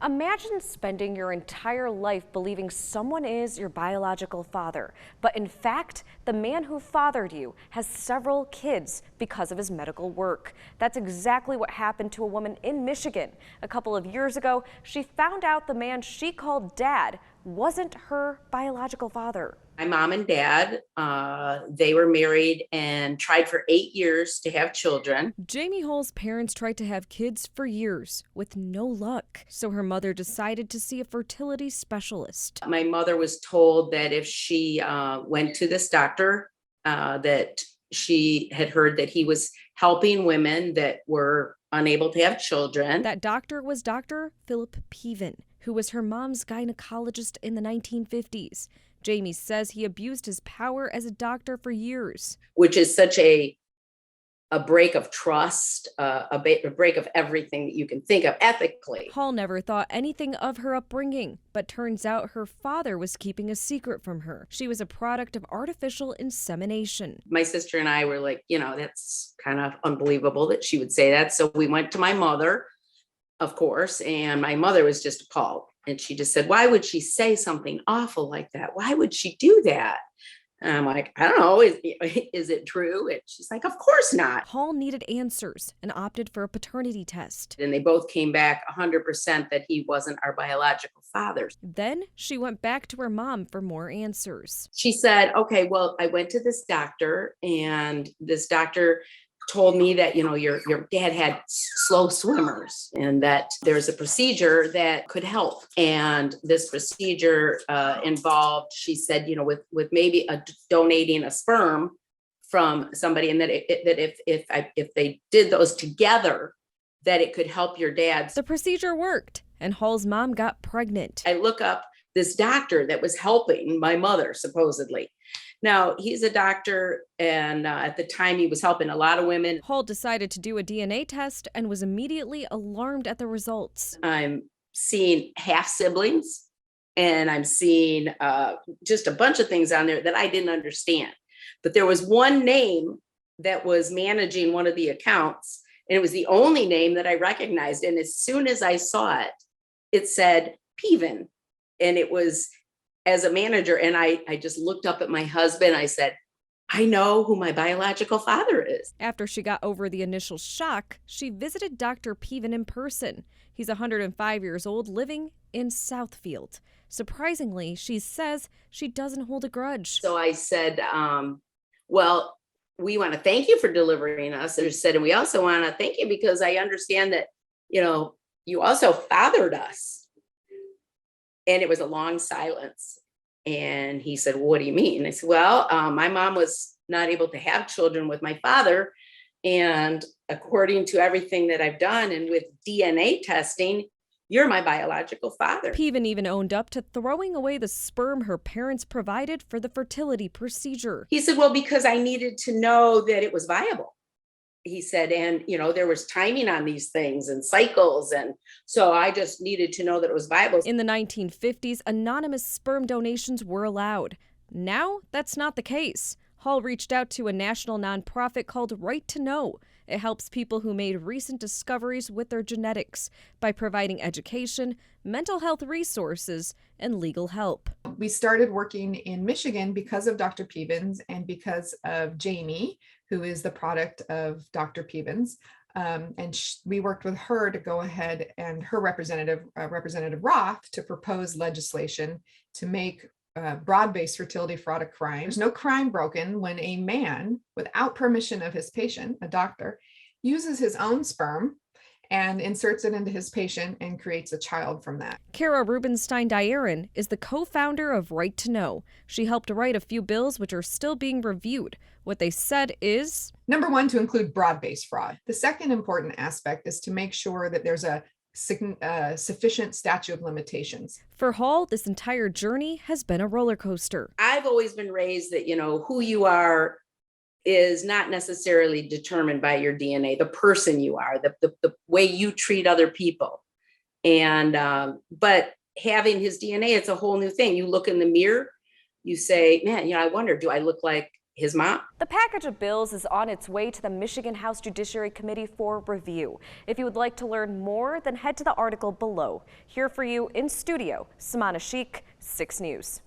Imagine spending your entire life believing someone is your biological father, but in fact, the man who fathered you has several kids because of his medical work. That's exactly what happened to a woman in Michigan. A couple of years ago, she found out the man she called dad wasn't her biological father. My mom and dad, they were married and tried for 8 years to have children. Jamie Hull's parents tried to have kids for years with no luck, so her mother decided to see a fertility specialist. My mother was told that if she went to this doctor, that she had heard that he was helping women that were unable to have children. That doctor was Dr. Philip Peven, who was her mom's gynecologist in the 1950s. Jamie says he abused his power as a doctor for years. Which is such a break of trust, a break of everything that you can think of ethically. Hall never thought anything of her upbringing, but turns out her father was keeping a secret from her. She was a product of artificial insemination. My sister and I were like, that's kind of unbelievable that she would say that. So we went to my mother, of course, and my mother was just appalled. And she just said, why would she say something awful like that? Why would she do that? And I'm like, I don't know. Is it true? And she's like, of course not. Hall needed answers and opted for a paternity test. And they both came back 100% that he wasn't our biological father. Then she went back to her mom for more answers. She said, okay, well, I went to this doctor, and this doctor told me that, your dad had slow swimmers and that there's a procedure that could help. And this procedure involved, she said, with maybe donating a sperm from somebody, and that if they did those together, that it could help your dad. The procedure worked, and Hall's mom got pregnant. I look up this doctor that was helping my mother, supposedly. Now, he's a doctor, and at the time he was helping a lot of women. Hall decided to do a DNA test and was immediately alarmed at the results. I'm seeing half siblings, and I'm seeing just a bunch of things on there that I didn't understand. But there was one name that was managing one of the accounts, and it was the only name that I recognized. And as soon as I saw it, it said Peven, and it was as a manager. And I just looked up at my husband. I said, I know who my biological father is. After she got over the initial shock, she visited Dr. Peven in person. He's 105 years old, living in Southfield. Surprisingly, she says she doesn't hold a grudge. So I said, well, we want to thank you for delivering us. And we also want to thank you because I understand that, you also fathered us. And it was a long silence. And he said, well, what do you mean? I said, well, my mom was not able to have children with my father. And according to everything that I've done and with DNA testing, you're my biological father. Peven even owned up to throwing away the sperm her parents provided for the fertility procedure. He said, well, because I needed to know that it was viable. He said, and, there was timing on these things and cycles. And so I just needed to know that it was viable. In the 1950s, anonymous sperm donations were allowed. Now, that's not the case. Hall reached out to a national nonprofit called Right to Know. It helps people who made recent discoveries with their genetics by providing education, mental health resources, and legal help. We started working in Michigan because of Dr. Peven's and because of Jamie, who is the product of Dr. Peven's. We worked with her to go ahead and her representative, Representative Roth, to propose legislation to make broad-based fertility fraud a crime. There's no crime broken when a man, without permission of his patient, a doctor, uses his own sperm and inserts it into his patient and creates a child from that. Kara Rubenstein-Dyerin is the co-founder of Right to Know. She helped write a few bills which are still being reviewed. What they said is, number one, to include broad-based fraud. The second important aspect is to make sure that there's a sufficient statute of limitations. For Hall, this entire journey has been a roller coaster. I've always been raised that, who you are is not necessarily determined by your DNA, the person you are, the way you treat other people. And, but having his DNA, it's a whole new thing. You look in the mirror, you say, man, I wonder, do I look like his mom. The package of bills is on its way to the Michigan House Judiciary Committee for review. If you would like to learn more, then head to the article below. Here for you in studio, Samana Sheikh, 6 News.